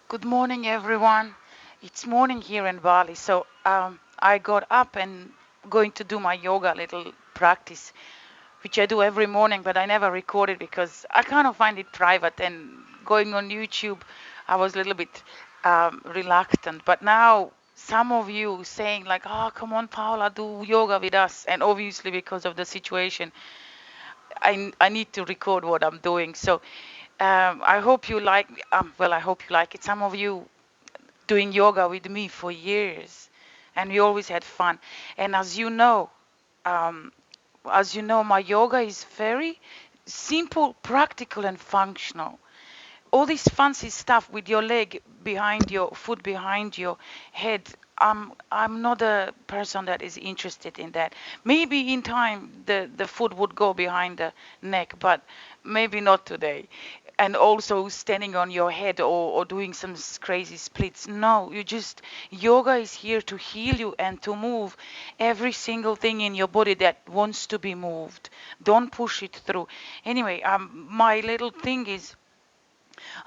Good morning, everyone. It's morning here in Bali, so I got up and going to do my yoga little practice, which I do every morning, but I never record it because I kind of find it private. And going on YouTube, I was a little bit reluctant, but now some of you saying like, "Oh, come on, Paula, do yoga with us," and obviously because of the situation, I need to record what I'm doing. So I hope you like. Well, I hope you like it. Some of you doing yoga with me for years, and we always had fun. And um, as you know, my yoga is very simple, practical, and functional. All this fancy stuff with your leg behind your foot behind your head. I'm not a person that is interested in that. Maybe in time the foot would go behind the neck, but maybe not today. And also standing on your head or doing some crazy splits. No, yoga is here to heal you and to move every single thing in your body that wants to be moved. Don't push it through. Anyway, my little thing is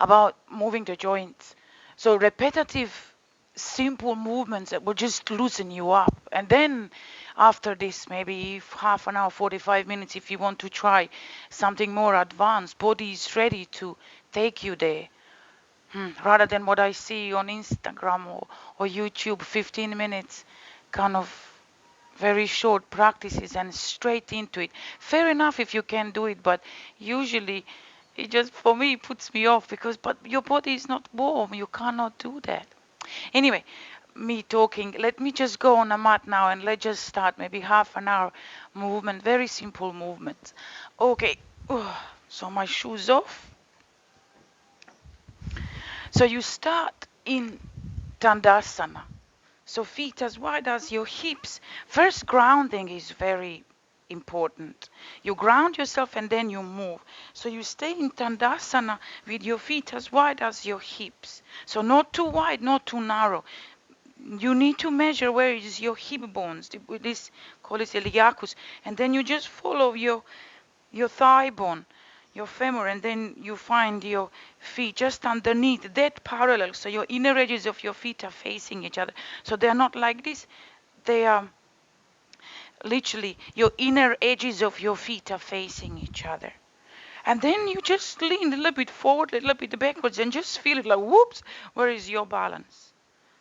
about moving the joints. So repetitive, simple movements that will just loosen you up. And then after this, maybe half an hour, 45 minutes, if you want to try something more advanced, body is ready to take you there. Rather than what I see on Instagram or YouTube, 15 minutes, kind of very short practices and straight into it. Fair enough if you can do it, but usually it just for me puts me off because but your body is not warm. You cannot do that. Anyway, me talking. Let me just go on a mat now and let's just start maybe half an hour movement. Very simple movements. Okay. So my shoes off. So you start in Tandasana. So feet as wide as your hips. First, grounding is very important. You ground yourself and then you move. So you stay in Tandasana with your feet as wide as your hips. So not too wide, not too narrow. You need to measure where is your hip bones. This call it iliacus, and then you just follow your thigh bone, your femur, and then you find your feet just underneath, dead parallel. So your inner edges of your feet are facing each other. So they are not like this. They are literally your inner edges of your feet are facing each other. And then you just lean a little bit forward, a little bit backwards, and just feel it like, whoops, where is your balance?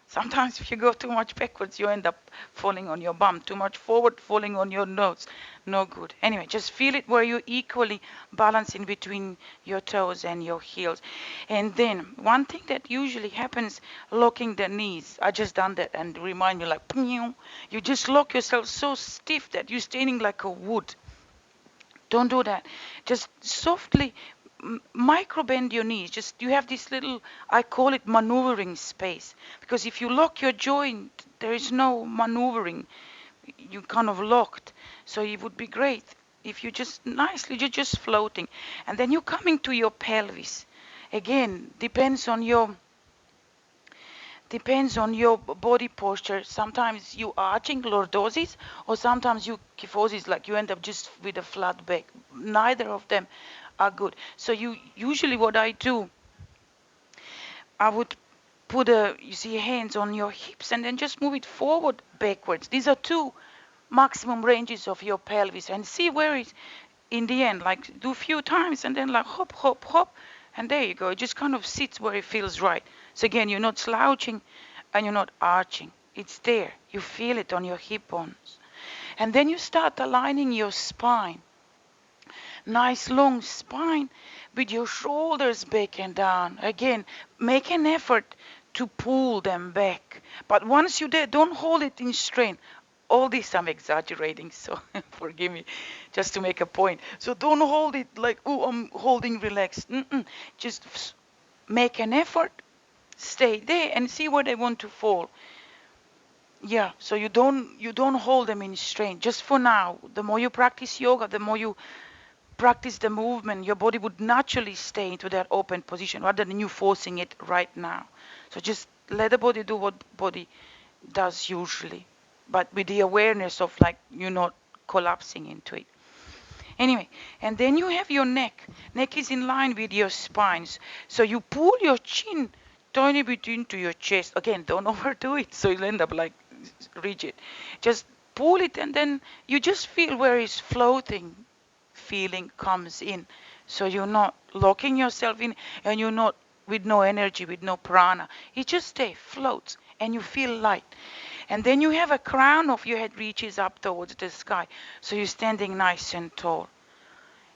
Sometimes if you go too much backwards, you end up falling on your bum. Too much forward, falling on your nose. No good. Anyway, just feel it where you equally balance in between your toes and your heels. And then one thing that usually happens, locking the knees. I just done that and remind me like, you just lock yourself so stiff that you're standing like a wood. Don't do that. Just softly micro bend your knees. Just you have this little, I call it maneuvering space. Because if you lock your joint, there is no maneuvering. You kind of locked. So it would be great if you just nicely, you're just floating. And then you're coming to your pelvis. Again, depends on your body posture. Sometimes you arching lordosis, or sometimes you kyphosis, like you end up just with a flat back. Neither of them are good. So you usually what I do, I would put you see hands on your hips and then just move it forward, backwards. These are two maximum ranges of your pelvis, and see where it in the end. Like do a few times and then like hop, hop, hop, and there you go. It just kind of sits where it feels right. So again, you're not slouching and you're not arching. It's there. You feel it on your hip bones. And then you start aligning your spine. Nice long spine with your shoulders back and down. Again, make an effort to pull them back. But once you're there, don't hold it in strain. All this I'm exaggerating, so forgive me, just to make a point. So don't hold it like, oh, I'm holding relaxed. Just make an effort, stay there, and see where they want to fall. Yeah, so you don't hold them in strain. Just for now, the more you practice yoga, the more you practice the movement, your body would naturally stay into that open position rather than you forcing it right now. So just let the body do what body does usually, but with the awareness of like you're not collapsing into it. Anyway, and then you have your neck. Neck is in line with your spines. So you pull your chin tiny bit into your chest. Again, don't overdo it so you'll end up like rigid. Just pull it and then you just feel where it's floating feeling comes in. So you're not locking yourself in and you're not with no energy, with no prana. It just stays, floats, and you feel light. And then you have a crown of your head reaches up towards the sky. So you're standing nice and tall.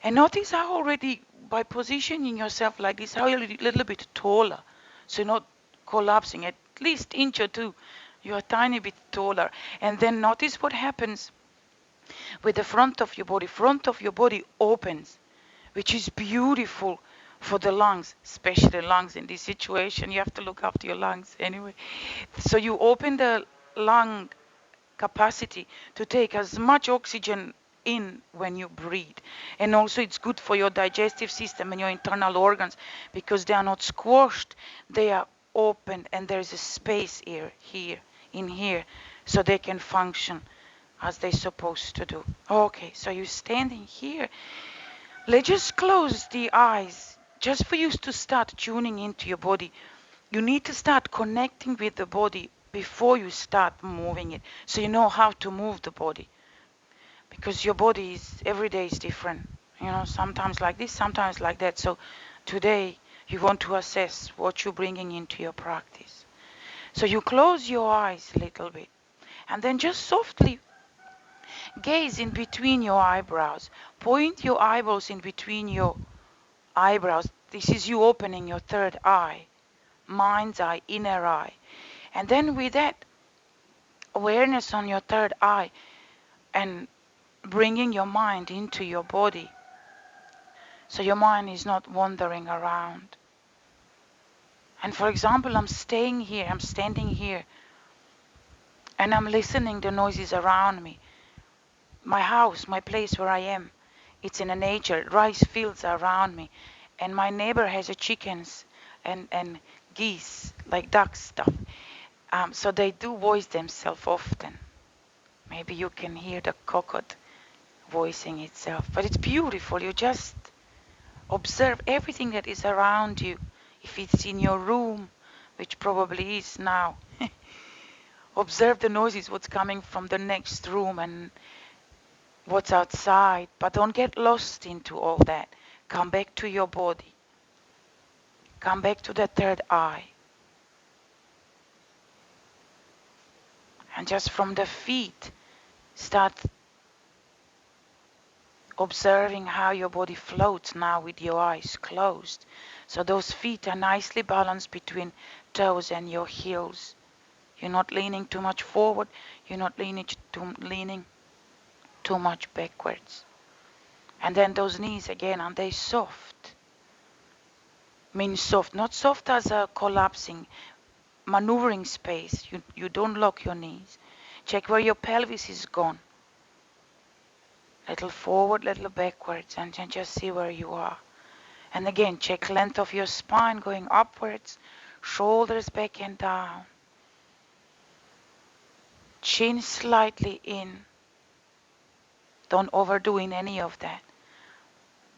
And notice how already by positioning yourself like this, how you're a little bit taller. So you're not collapsing, at least inch or two. You're a tiny bit taller. And then notice what happens with the front of your body. Front of your body opens, which is beautiful for the lungs, especially lungs in this situation. You have to look after your lungs anyway. So you open the lung capacity to take as much oxygen in when you breathe. And also it's good for your digestive system and your internal organs because they are not squashed, they are open and there is a space in here, so they can function as they're supposed to do. Okay, so you're standing here. Let's just close the eyes just for you to start tuning into your body. You need to start connecting with the body before you start moving it, so you know how to move the body, because your body is every day is different, sometimes like this, sometimes like that. So today you want to assess what you're bringing into your practice. So you close your eyes a little bit and then just softly gaze in between your eyebrows. Point your eyeballs in between your eyebrows. This is you opening your third eye, mind's eye, inner eye. And then with that awareness on your third eye and bringing your mind into your body, so your mind is not wandering around. And for example, I'm standing here, and I'm listening to noises around me. My house, my place where I am, it's in a nature, rice fields around me, and my neighbor has a chickens and geese, like duck stuff. So they do voice themselves often. Maybe you can hear the cockroach voicing itself, but it's beautiful. You just observe everything that is around you. If it's in your room, which probably is now, observe the noises, what's coming from the next room and what's outside, but don't get lost into all that. Come back to your body. Come back to the third eye. And just from the feet, start observing how your body floats now with your eyes closed. So those feet are nicely balanced between toes and your heels. You're not leaning too much forward. You're not leaning too much backwards. And then those knees again, are they soft? Means soft, not soft as a collapsing, maneuvering space. You don't lock your knees. Check where your pelvis is gone. Little forward, little backwards, and then just see where you are. And again, check length of your spine going upwards, shoulders back and down. Chin slightly in. Don't overdo in any of that.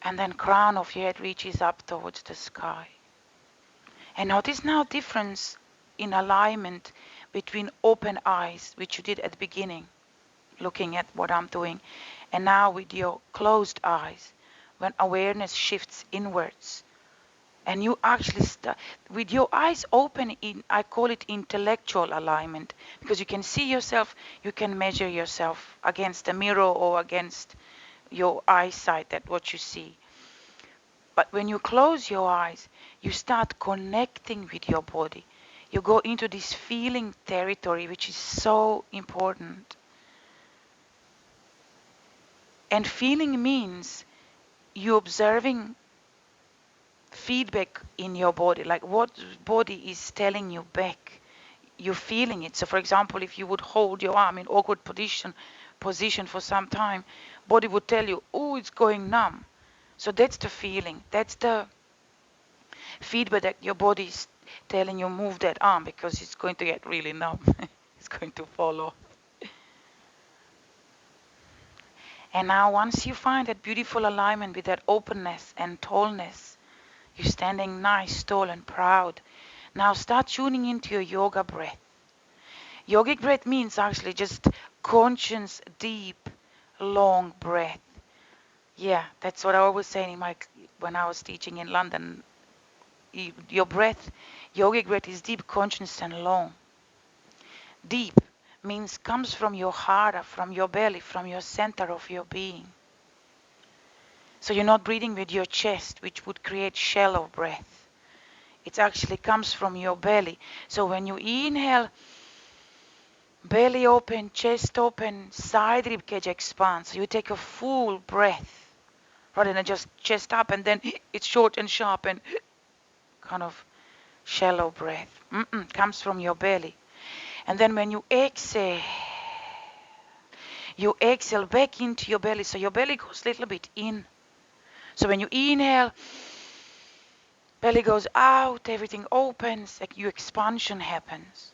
And then crown of your head reaches up towards the sky. And notice now difference in alignment between open eyes, which you did at the beginning, looking at what I'm doing, and now with your closed eyes, when awareness shifts inwards. And you actually start with your eyes open in, I call it intellectual alignment, because you can see yourself, you can measure yourself against a mirror or against your eyesight, that what you see. But when you close your eyes, you start connecting with your body. You go into this feeling territory, which is so important. And feeling means you observing feedback in your body, like what body is telling you back. You're feeling it. So for example, if you would hold your arm in awkward position for some time, body would tell you, oh, it's going numb. So that's the feeling. That's the feedback that your body is telling you, move that arm because it's going to get really numb. It's going to fall off. And now once you find that beautiful alignment with that openness and tallness, you're standing nice, tall and proud. Now start tuning into your yoga breath. Yogic breath means actually just conscious, deep, long breath. Yeah, that's what I always say when I was teaching in London. Your breath, yogic breath is deep, conscious, and long. Deep means comes from your heart, from your belly, from your center of your being. So you're not breathing with your chest, which would create shallow breath. It actually comes from your belly. So when you inhale, belly open, chest open, side rib cage expands. So you take a full breath rather than just chest up and then it's short and sharp and kind of shallow breath. Comes from your belly. And then when you exhale back into your belly. So your belly goes a little bit in. So when you inhale, belly goes out, everything opens, like your expansion happens.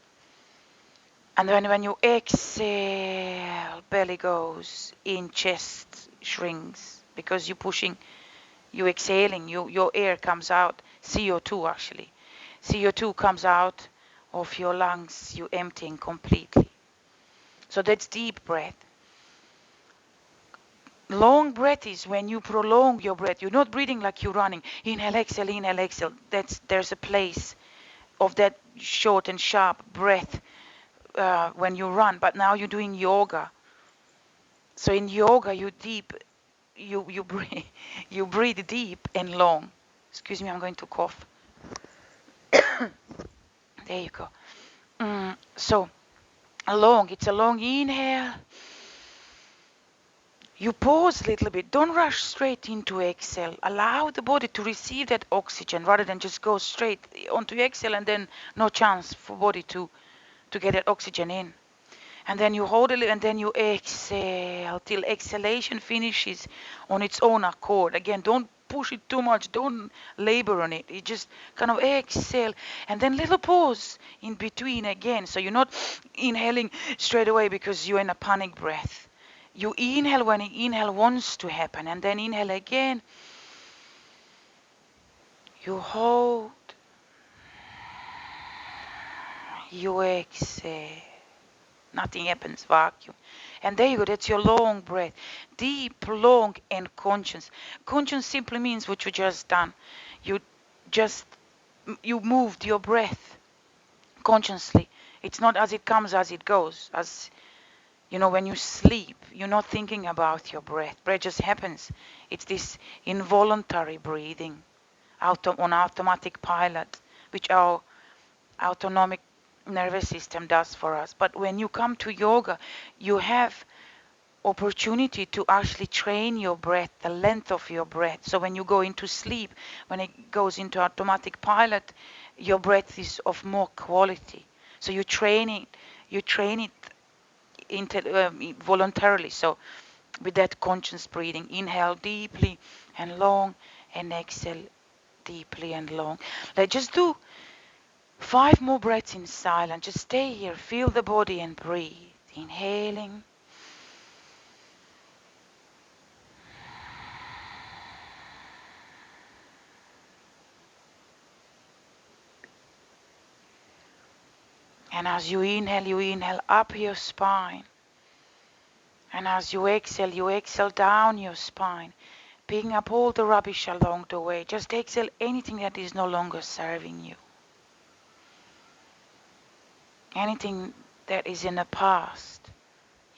And then when you exhale, belly goes in, chest shrinks because you're exhaling, your air comes out, CO2 actually. CO2 comes out of your lungs, you're emptying completely. So that's deep breath. Long breath is when you prolong your breath. You're not breathing like you're running. Inhale, exhale, inhale, exhale. There's a place of that short and sharp breath when you run. But now you're doing yoga. So in yoga, you breathe, you breathe deep and long. Excuse me, I'm going to cough. There you go. So long. It's a long inhale. You pause a little bit. Don't rush straight into exhale. Allow the body to receive that oxygen rather than just go straight onto exhale and then no chance for body to get that oxygen in. And then you hold it and then you exhale till exhalation finishes on its own accord. Again, don't push it too much. Don't labor on it. You just kind of exhale and then little pause in between again. So you're not inhaling straight away because you're in a panic breath. You inhale when inhale wants to happen and then inhale again. You hold. You exhale. Nothing happens, vacuum. And there you go, that's your long breath. Deep, long, and conscious. Conscious simply means what you just done. You just, you moved your breath consciously. It's not as it comes, as it goes. As, you know, when you sleep, you're not thinking about your breath. Breath just happens. It's this involuntary breathing on automatic pilot, which our autonomic nervous system does for us. But when you come to yoga, you have opportunity to actually train your breath, the length of your breath. So when you go into sleep, when it goes into automatic pilot, your breath is of more quality. So you train it voluntarily. So with that conscious breathing, inhale deeply and long, and exhale deeply and long. Let's just do 5 more breaths in silence. Just stay here, feel the body and breathe. Inhaling. And as you inhale up your spine. And as you exhale down your spine, picking up all the rubbish along the way. Just exhale anything that is no longer serving you. Anything that is in the past,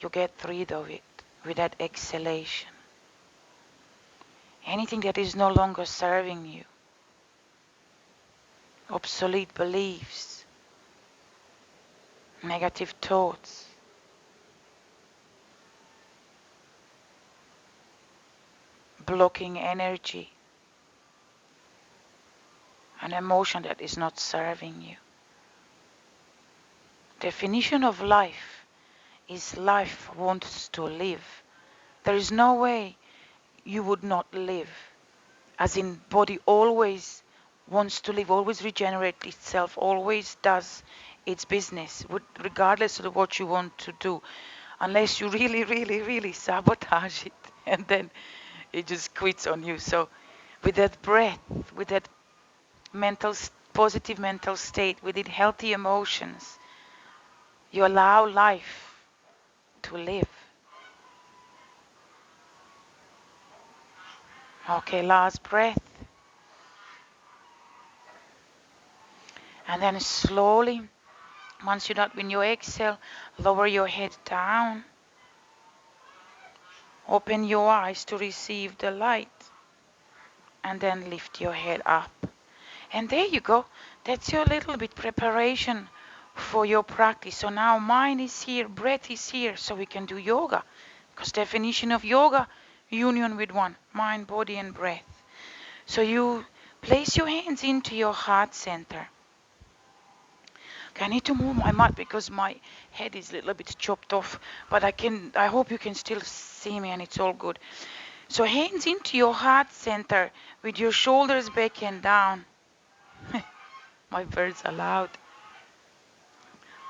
you get rid of it with that exhalation. Anything that is no longer serving you. Obsolete beliefs, negative thoughts, blocking energy, an emotion that is not serving you. Definition of life is life wants to live. There is no way you would not live. As in, body always wants to live, always regenerate itself, always does its business, regardless of what you want to do, unless you really, really, really sabotage it, and then it just quits on you. So with that breath, with that mental positive mental state, with it healthy emotions, you allow life to live. Okay, last breath. And then slowly, once you're done, when you exhale, lower your head down. Open your eyes to receive the light. And then lift your head up. And there you go. That's your little bit preparation for your practice. So now mind is here, breath is here, so we can do yoga. Because definition of yoga, union with one, mind, body and breath. So you place your hands into your heart center. Okay, I need to move my mat because my head is a little bit chopped off, but I hope you can still see me and it's all good. So hands into your heart center with your shoulders back and down. My birds are loud.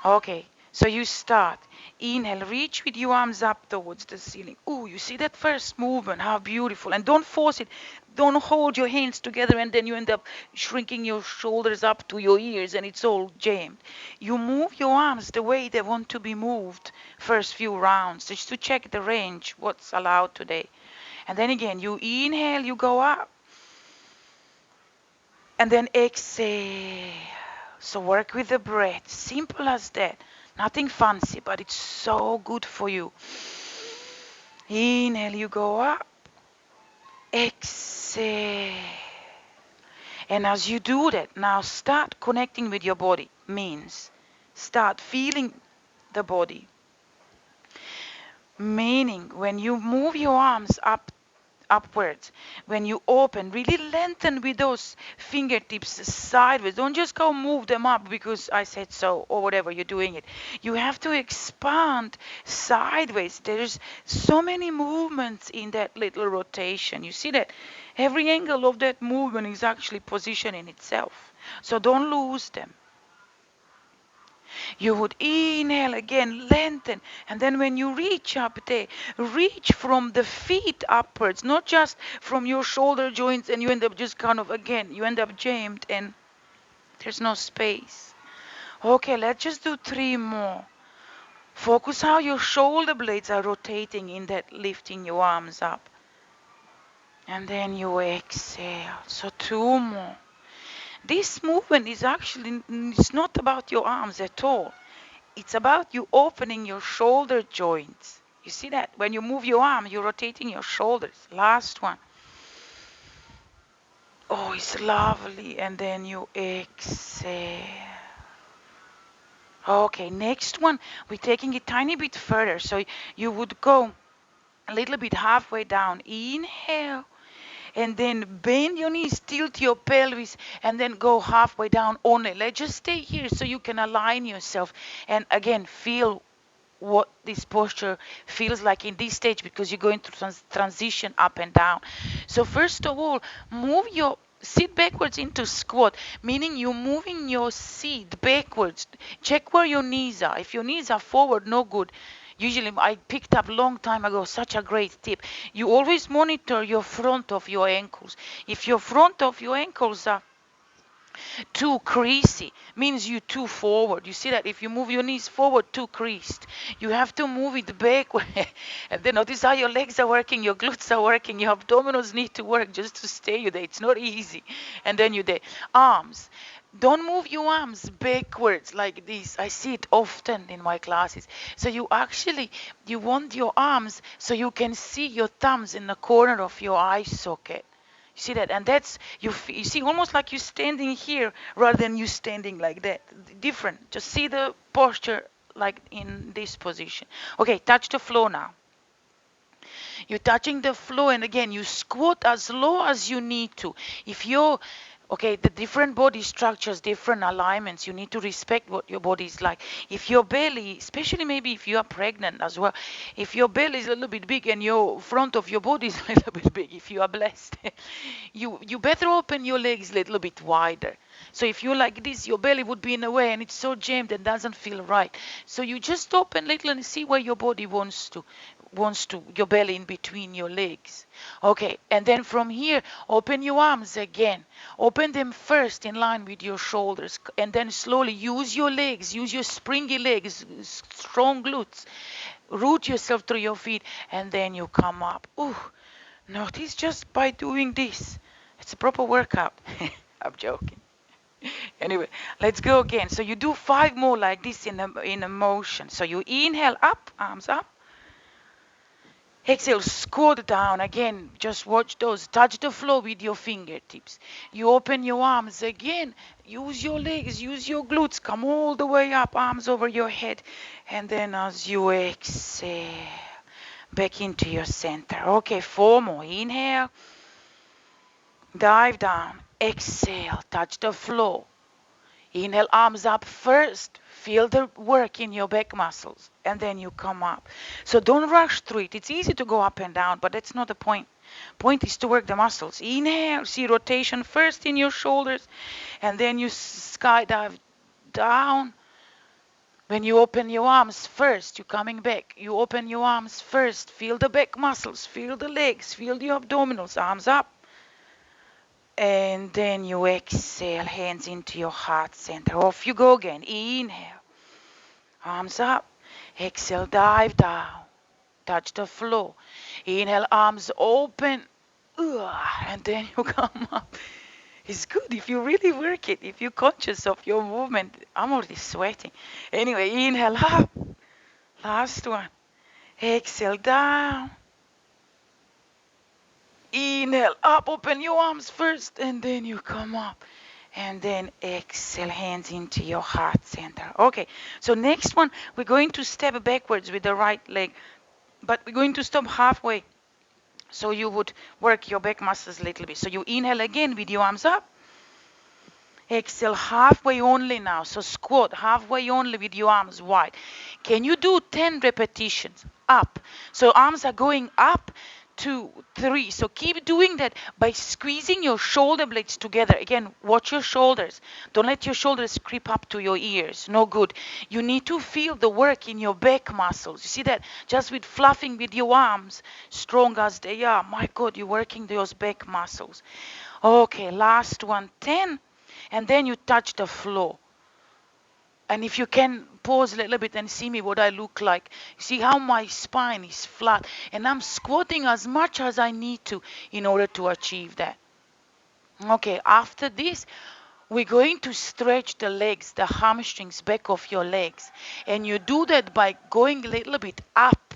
Okay, so you start. Inhale, reach with your arms up towards the ceiling. Ooh, you see that first movement, how beautiful. And don't force it. Don't hold your hands together and then you end up shrinking your shoulders up to your ears and it's all jammed. You move your arms the way they want to be moved first few rounds, just to check the range, what's allowed today. And then again, you inhale, you go up. And then exhale. So work with the breath. Simple as that. Nothing fancy, but it's so good for you. Inhale, you go up. Exhale. And as you do that, now start connecting with your body. Means start feeling the body. Meaning when you move your arms upwards, when you open, really lengthen with those fingertips sideways. Don't just go move them up because I said so or whatever you're doing it. You have to expand sideways. There's so many movements in that little rotation. You see that every angle of that movement is actually position in itself. So don't lose them. You would inhale again, lengthen, and then when you reach up there, reach from the feet upwards, not just from your shoulder joints, and you end up just kind of, again, you end up jammed and there's no space. Okay, let's just do 3 more. Focus how your shoulder blades are rotating in that lifting your arms up. And then you exhale. So 2 more. This movement is actually, it's not about your arms at all. It's about you opening your shoulder joints. You see that? When you move your arm, you're rotating your shoulders. Last one. Oh, it's lovely. And then you exhale. Okay, next one. We're taking it tiny bit further. So you would go a little bit halfway down. Inhale. And then bend your knees, tilt your pelvis, and then go halfway down only. Let's just stay here so you can align yourself. And again, feel what this posture feels like in this stage because you're going to transition up and down. So first of all, sit backwards into squat, meaning you're moving your seat backwards. Check where your knees are. If your knees are forward, no good. Usually I picked up long time ago such a great tip. You always monitor your front of your ankles. If your front of your ankles are too creasy, means you too forward. You see that if you move your knees forward too creased, you have to move it backward. And then notice how your legs are working, your glutes are working, your abdominals need to work just to stay you there. It's not easy. And then you there. Arms. Don't move your arms backwards like this. I see it often in my classes. So you want your arms so you can see your thumbs in the corner of your eye socket. You see that? And that's, you see almost like you're standing here rather than you standing like that. Different. Just see the posture like in this position. Okay, touch the floor now. You're touching the floor, and again, you squat as low as you need to. If you're okay, the different body structures, different alignments, you need to respect what your body is like. If your belly, especially maybe if you are pregnant as well, if your belly is a little bit big and your front of your body is a little bit big, if you are blessed, you better open your legs a little bit wider. So if you're like this, your belly would be in the way and it's so jammed and doesn't feel right. So you just open little and see where your body wants to. wants to, your belly in between your legs. Okay, and then from here, open your arms again. Open them first in line with your shoulders, and then slowly use your legs, use your springy legs, strong glutes. Root yourself through your feet, and then you come up. Ooh, notice just by doing this. It's a proper workout. I'm joking. Anyway, let's go again. So you do 5 more like this in a motion. So you inhale up, arms up. Exhale, squat down again. Just watch those. Touch the floor with your fingertips. You open your arms again. Use your legs, use your glutes. Come all the way up, arms over your head. And then as you exhale, back into your center. Okay, 4 more. Inhale. Dive down. Exhale, touch the floor. Inhale, arms up first. Feel the work in your back muscles. And then you come up. So don't rush through it. It's easy to go up and down, but that's not the point. Point is to work the muscles. Inhale, see rotation first in your shoulders. And then you skydive down. When you open your arms first, you're coming back. You open your arms first. Feel the back muscles. Feel the legs. Feel the abdominals. Arms up. And then you exhale, hands into your heart center. Off you go again. Inhale. Arms up. Exhale, dive down. Touch the floor. Inhale, arms open. And then you come up. It's good if you really work it, if you're conscious of your movement. I'm already sweating. Anyway, inhale up. Last one. Exhale, down. Inhale up, open your arms first, and then you come up. And then exhale, hands into your heart center. Okay, so next one, we're going to step backwards with the right leg, but we're going to stop halfway. So you would work your back muscles a little bit. So you inhale again with your arms up. Exhale halfway only now. So squat halfway only with your arms wide. Can you do 10 repetitions? Up. So arms are going up. 2, 3. So keep doing that by squeezing your shoulder blades together. Again, watch your shoulders. Don't let your shoulders creep up to your ears. No good. You need to feel the work in your back muscles. You see that? Just with fluffing with your arms, strong as they are. My God, you're working those back muscles. Okay, last one. 10. And then you touch the floor. And if you can pause a little bit and see me what I look like. See how my spine is flat. And I'm squatting as much as I need to in order to achieve that. Okay, after this, we're going to stretch the legs, the hamstrings, back of your legs. And you do that by going a little bit up.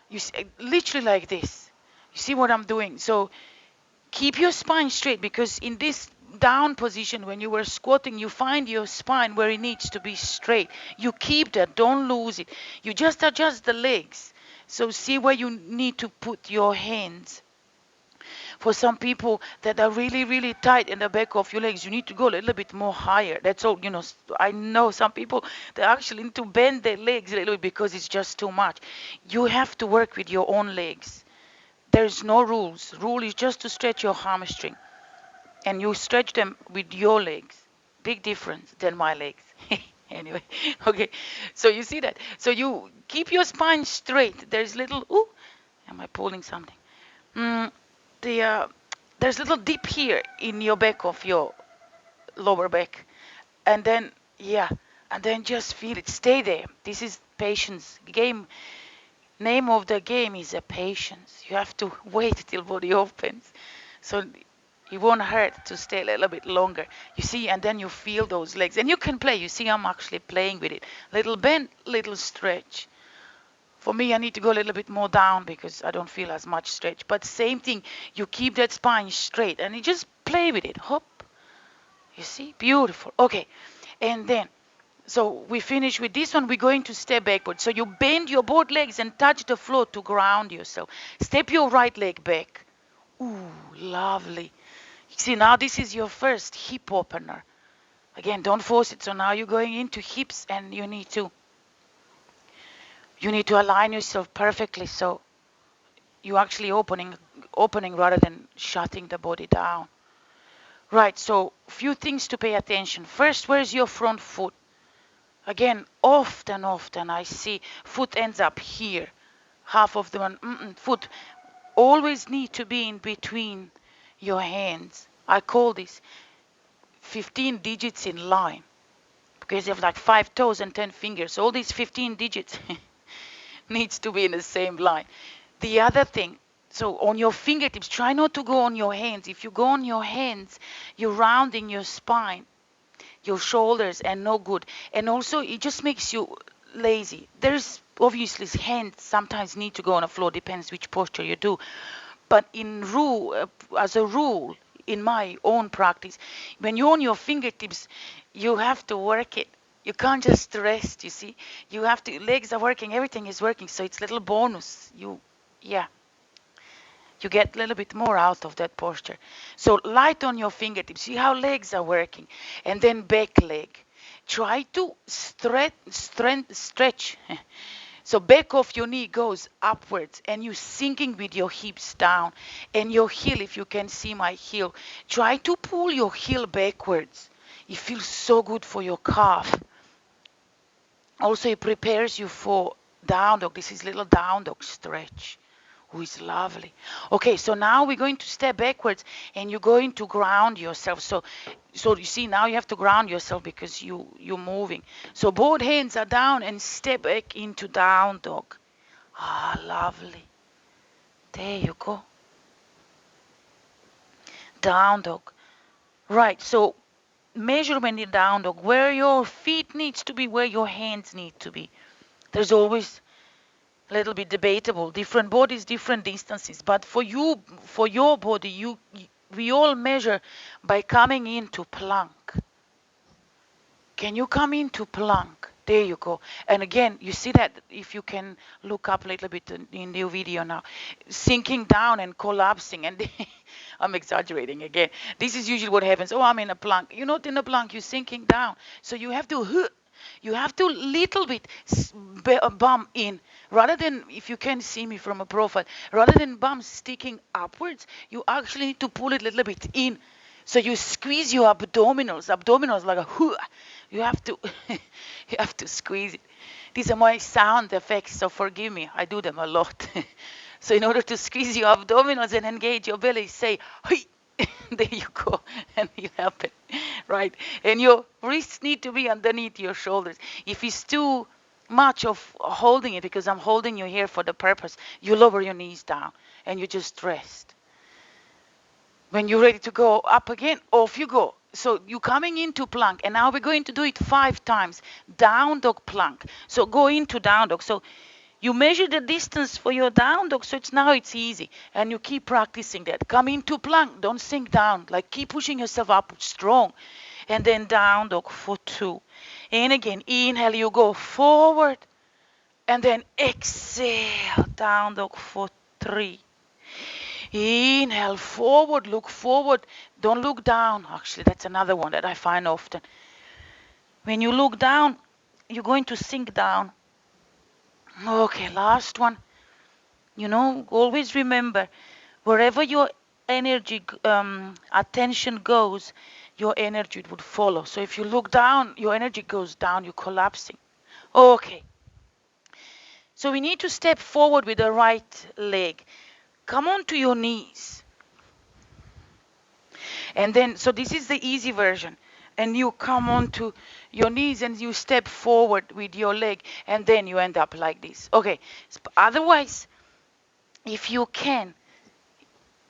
You see, literally like this. You see what I'm doing? So keep your spine straight, because in this down position, when you were squatting, you find your spine where it needs to be straight. You keep that, don't lose it. You just adjust the legs. So see where you need to put your hands. For some people that are really, really tight in the back of your legs, you need to go a little bit more higher. That's all, I know some people, they actually need to bend their legs a little bit because it's just too much. You have to work with your own legs. There's no rules. Rule is just to stretch your hamstring. And you stretch them with your legs. Big difference than my legs. Anyway, okay. So you see that. So you keep your spine straight. There's little, am I pulling something? There's little dip here in your back of your lower back. And then, and then just feel it. Stay there. This is patience game. Name of the game is a patience. You have to wait till body opens. So it won't hurt to stay a little bit longer. You see, and then you feel those legs. And you can play. You see, I'm actually playing with it. Little bend, little stretch. For me, I need to go a little bit more down because I don't feel as much stretch. But same thing, you keep that spine straight and you just play with it. Hop. You see? Beautiful. Okay. And then, so we finish with this one. We're going to step backward. So you bend your both legs and touch the floor to ground yourself. Step your right leg back. Ooh, lovely. See, now this is your first hip opener. Again, don't force it. So now you're going into hips and you need to align yourself perfectly. So you're actually opening rather than shutting the body down. Right, so few things to pay attention. First, where's your front foot? Again, often I see foot ends up here. half of the one foot always need to be in between your hands. I call this 15 digits in line because you have like 5 toes and 10 fingers. All these 15 digits needs to be in the same line. The other thing, so on your fingertips, try not to go on your hands. If you go on your hands, you're rounding your spine, your shoulders, and no good. And also, it just makes you lazy. There's obviously hands sometimes need to go on the floor, depends which posture you do. But as a rule, in my own practice, when you're on your fingertips, you have to work it. You can't just rest, you see. You have to, legs are working, everything is working, so it's a little bonus. Yeah, you get a little bit more out of that posture. So light on your fingertips, see how legs are working. And then back leg. Try to stretch. So back of your knee goes upwards and you're sinking with your hips down. And your heel, if you can see my heel, try to pull your heel backwards. It feels so good for your calf. Also, it prepares you for down dog. This is little down dog stretch. Oh, it's lovely. Okay, so now we're going to step backwards and you're going to ground yourself. So you see, now you have to ground yourself because you're moving. So both hands are down and step back into down dog. Ah, lovely. There you go. Down dog. Right, so measurement in down dog, where your feet needs to be, where your hands need to be. There's always a little bit debatable. Different bodies, different distances. But for you, for your body, we all measure by coming into plank. Can you come into plank? There you go. And again, you see that if you can look up a little bit in the video now, sinking down and collapsing. And I'm exaggerating again. This is usually what happens. Oh, I'm in a plank. You're not in a plank. You're sinking down. So you have to little bit bum in. Rather than, if you can see me from a profile, rather than bum sticking upwards, you actually need to pull it a little bit in. So you squeeze your abdominals like a hoo. You have to you have to squeeze it. These are my sound effects, so forgive me. I do them a lot. So in order to squeeze your abdominals and engage your belly, say hey. There you go, and it happen, right? And your wrists need to be underneath your shoulders. If it's too much of holding it, because I'm holding you here for the purpose, you lower your knees down and you just rest. When you're ready to go up again, off you go. So you're coming into plank, and now we're going to do it 5 times. Down dog plank. So go into down dog. So you measure the distance for your down dog, so it's easy. And you keep practicing that. Come into plank, don't sink down. Like keep pushing yourself up strong. And then down dog for 2. And again, inhale, you go forward. And then exhale, down dog for 3. Inhale, forward, look forward. Don't look down. Actually, that's another one that I find often. When you look down, you're going to sink down. Okay, last one. Always remember, wherever your energy, attention goes, your energy would follow. So if you look down, your energy goes down, you're collapsing. Okay. So we need to step forward with the right leg. Come on to your knees. And then, so this is the easy version. And you come onto your knees and you step forward with your leg. And then you end up like this. Okay. Otherwise, if you can,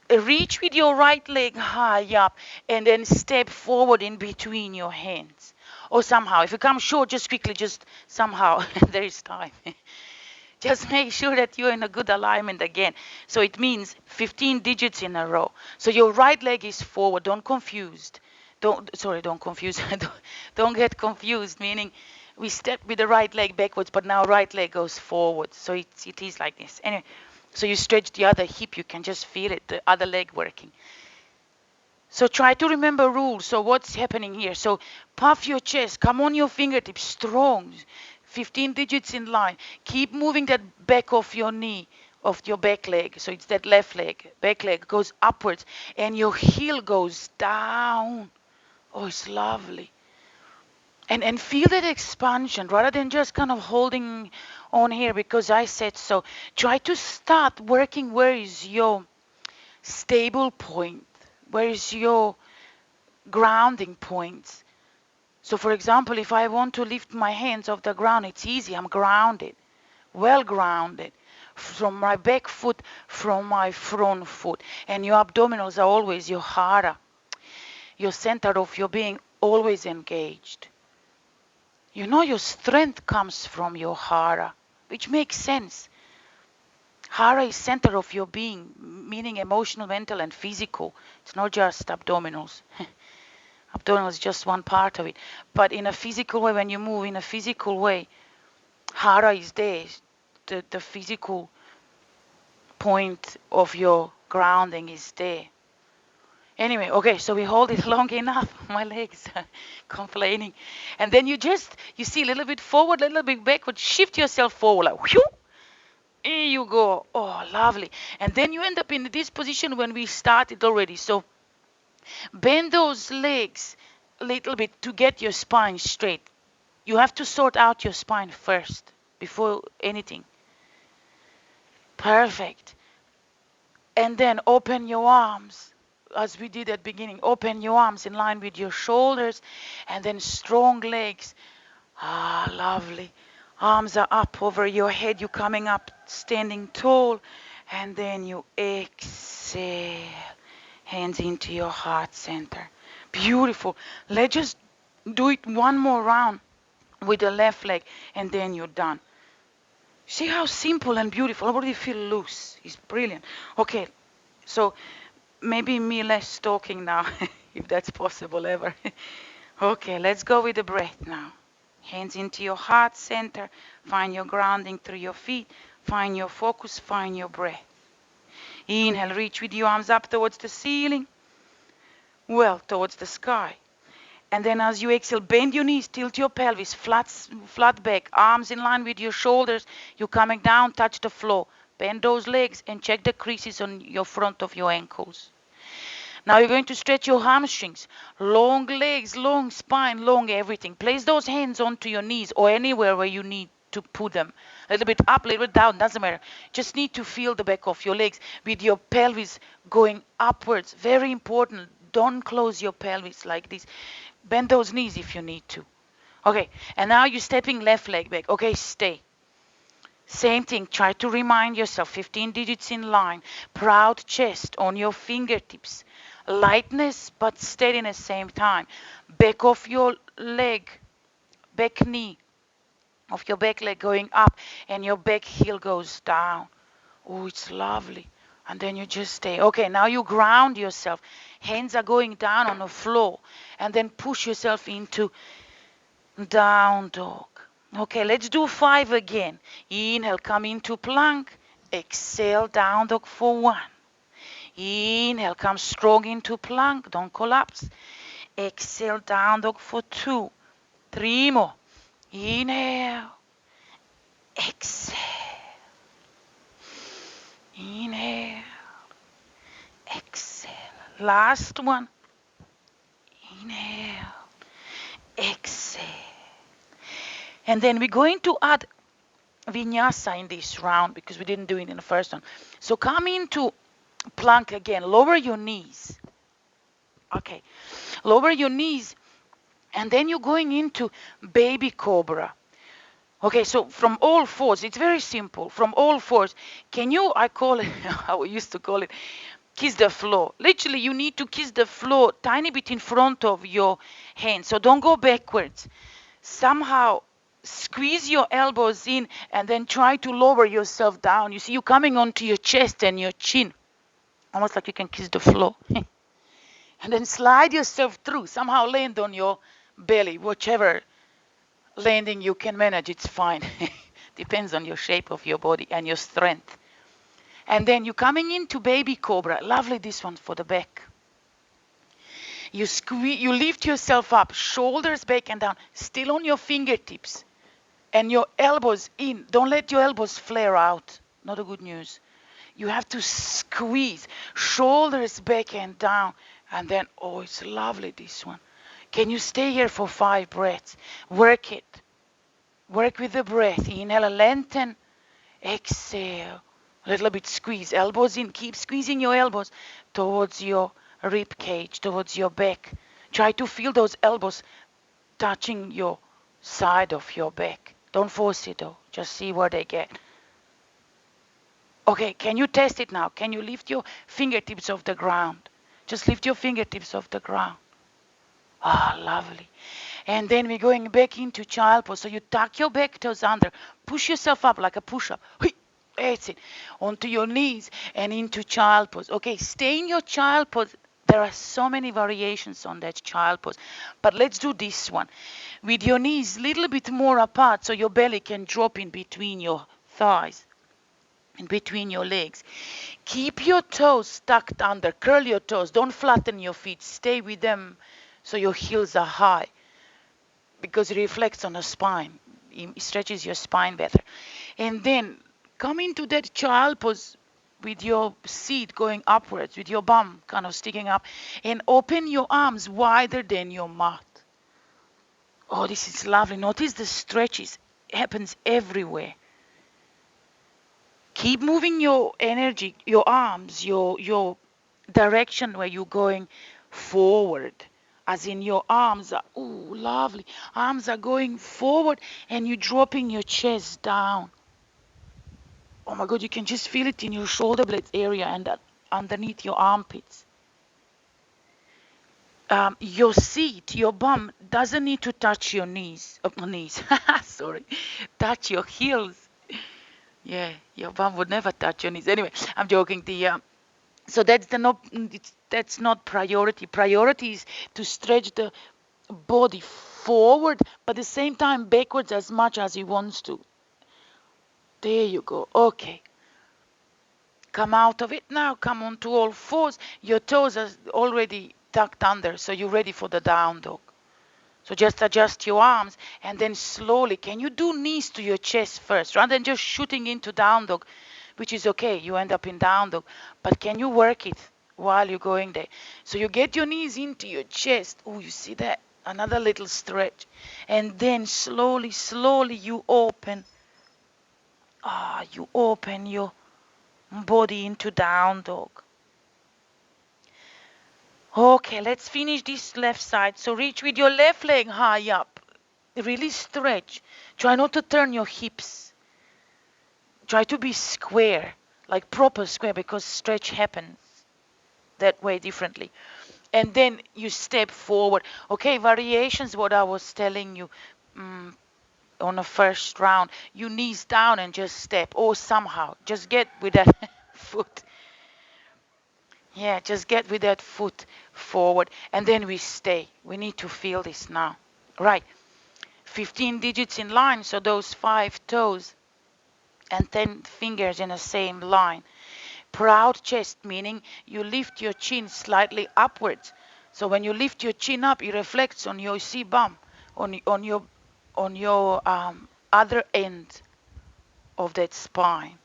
reach with your right leg high up and then step forward in between your hands. Or somehow, if you come short, just quickly, just somehow, there is time. Just make sure that you're in a good alignment again. So it means 15 digits in a row. So your right leg is forward. Don't confuse. Don't confuse. Don't get confused, meaning we step with the right leg backwards, but now right leg goes forward. So it is like this. Anyway, so you stretch the other hip. You can just feel it, the other leg working. So try to remember rules. So what's happening here? So puff your chest. Come on your fingertips. Strong. 15 digits in line. Keep moving that back of your knee, of your back leg. So it's that left leg. Back leg goes upwards. And your heel goes down. Oh, it's lovely. And feel that expansion rather than just kind of holding on here because I said so. Try to start working where is your stable point, where is your grounding point. So for example, if I want to lift my hands off the ground, it's easy. I'm grounded, well grounded. From my back foot, from my front foot. And your abdominals are always your hara, your center of your being, always engaged. You know your strength comes from your hara, which makes sense. Hara is center of your being, meaning emotional, mental, and physical. It's not just abdominals. Abdominals is just one part of it. But in a physical way, when you move in a physical way, hara is there. The physical point of your grounding is there. Anyway, okay, so we hold it long enough. My legs are complaining. And then you see a little bit forward, a little bit backward. Shift yourself forward, like, whew, here you go. Oh, lovely. And then you end up in this position when we started already. So bend those legs a little bit to get your spine straight. You have to sort out your spine first before anything. Perfect. And then open your arms as we did at the beginning. Open your arms in line with your shoulders and then strong legs. Ah, lovely. Arms are up over your head. You're coming up, standing tall. And then you exhale. Hands into your heart center. Beautiful. Let's just do it one more round with the left leg and then you're done. See how simple and beautiful. I already feel loose. It's brilliant. Okay, so maybe me less talking now, if that's possible ever. Okay, let's go with the breath now. Hands into your heart center. Find your grounding through your feet. Find your focus. Find your breath. Inhale, reach with your arms up towards the ceiling. Well, towards the sky. And then as you exhale, bend your knees, tilt your pelvis, flat back, arms in line with your shoulders. You're coming down, touch the floor. Bend those legs and check the creases on your front of your ankles. Now you're going to stretch your hamstrings. Long legs, long spine, long everything. Place those hands onto your knees or anywhere where you need to put them. A little bit up, a little bit down, doesn't matter. Just need to feel the back of your legs with your pelvis going upwards. Very important. Don't close your pelvis like this. Bend those knees if you need to. Okay, and now you're stepping left leg back. Okay, stay. Same thing, try to remind yourself, 15 digits in line, proud chest on your fingertips, lightness but steadiness same time. Back of your leg, back knee of your back leg going up and your back heel goes down. Oh, it's lovely. And then you just stay. Okay, now you ground yourself. Hands are going down on the floor. And then push yourself into down dog. Okay, let's do 5 again. Inhale, come into plank. Exhale, down dog for 1. Inhale, come strong into plank. Don't collapse. Exhale, down dog for 2. 3 more. Inhale. Exhale. Inhale. Exhale. Last one. Inhale. Exhale. And then we're going to add vinyasa in this round because we didn't do it in the first one. So come into plank again. Lower your knees. Okay. Lower your knees. And then you're going into baby cobra. Okay, so from all fours, it's very simple. From all fours, can you, I call it, I used to call it, kiss the floor. Literally, you need to kiss the floor tiny bit in front of your hands. So don't go backwards. Somehow squeeze your elbows in and then try to lower yourself down. You see, you're coming onto your chest and your chin. Almost like you can kiss the floor. And then slide yourself through. Somehow land on your belly, whichever landing you can manage, it's fine. Depends on your shape of your body and your strength. And then you're coming into baby cobra. Lovely, this one for the back. You lift yourself up, shoulders back and down, still on your fingertips. And your elbows in. Don't let your elbows flare out. Not a good news. You have to squeeze, shoulders back and down. And then, oh, it's lovely, this one. Can you stay here for 5 breaths? Work it. Work with the breath. Inhale and lengthen. Exhale. A little bit squeeze. Elbows in. Keep squeezing your elbows towards your rib cage, towards your back. Try to feel those elbows touching your side of your back. Don't force it though. Just see where they get. Okay, can you test it now? Can you lift your fingertips off the ground? Just lift your fingertips off the ground. Ah, lovely. And then we're going back into child pose. So you tuck your back toes under. Push yourself up like a push-up. That's it. Onto your knees and into child pose. Okay, stay in your child pose. There are so many variations on that child pose. But let's do this one. With your knees a little bit more apart so your belly can drop in between your thighs. In between your legs. Keep your toes tucked under. Curl your toes. Don't flatten your feet. Stay with them so your heels are high. Because it reflects on the spine. It stretches your spine better. And then come into that child pose with your seat going upwards, with your bum kind of sticking up. And open your arms wider than your mat. Oh, this is lovely. Notice the stretches. It happens everywhere. Keep moving your energy, your arms, your direction where you're going forward. As in your arms are, oh, lovely. Arms are going forward and you're dropping your chest down. Oh my God, you can just feel it in your shoulder blades area and underneath your armpits. Your seat, your bum doesn't need to touch your knees. Sorry. Touch your heels. Yeah, your bum would never touch your knees. Anyway, I'm joking. So that's not priority. Priority is to stretch the body forward, but at the same time backwards as much as he wants to. There you go. Okay. Come out of it now. Come onto all fours. Your toes are already tucked under, so you're ready for the down dog. So just adjust your arms and then slowly, can you do knees to your chest first rather than just shooting into down dog, which is okay, you end up in down dog, but can you work it while you're going there? So you get your knees into your chest. Oh, you see that? Another little stretch. And then slowly, slowly you open. You open your body into down dog. Okay, let's finish this left side. So reach with your left leg high up. Really stretch. Try not to turn your hips. Try to be square, like proper square, because stretch happens that way differently. And then you step forward. Okay, variations, what I was telling you on the first round. You knees down and just step, or somehow. Just get with that foot. Yeah, just get with that foot forward. And then we stay. We need to feel this now. Right. 15 digits in line, so those 5 toes and 10 fingers in the same line. Proud chest, meaning you lift your chin slightly upwards. So when you lift your chin up, it reflects on your C-bum, on your other end of that spine,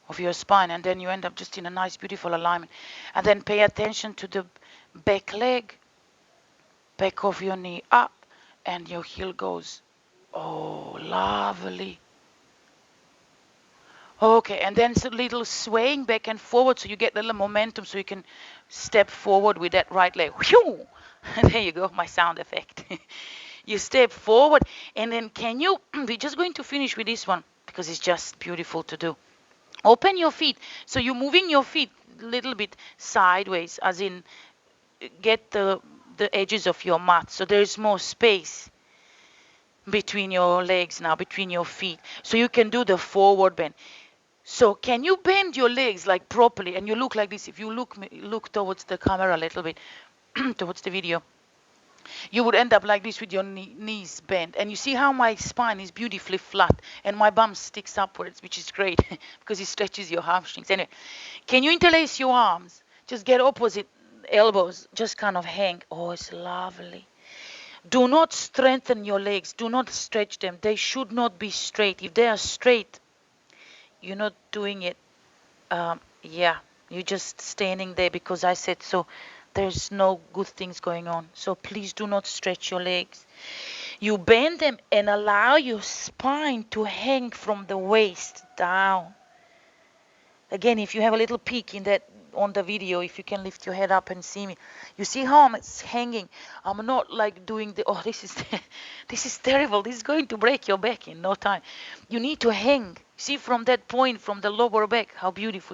of your spine, and then you end up just in a nice, beautiful alignment. And then pay attention to the back leg, back of your knee up, and your heel goes. Oh, lovely. Okay, and then it's a little swaying back and forward so you get a little momentum so you can step forward with that right leg. Whew! There you go, my sound effect. You step forward and then we're just going to finish with this one because it's just beautiful to do. Open your feet. So you're moving your feet a little bit sideways, as in get the edges of your mat so there's more space between your legs now, between your feet. So you can do the forward bend. So can you bend your legs like properly? And you look like this. If you look towards the camera a little bit, towards the video, you would end up like this with your knees bent. And you see how my spine is beautifully flat and my bum sticks upwards, which is great because it stretches your hamstrings. Anyway, can you interlace your arms? Just get opposite elbows. Just kind of hang. Oh, it's lovely. Do not strengthen your legs. Do not stretch them. They should not be straight. If they are straight, you're not doing it. Yeah, you're just standing there because I said so. there's no good things going on. So please do not stretch your legs. You bend them and allow your spine to hang from the waist down. Again, if you have a little peek in that on the video, if you can lift your head up and see me, you see how I'm hanging. I'm not like doing the, oh, this is this is terrible. This is going to break your back in no time. You need to hang. See from that point, from the lower back, how beautiful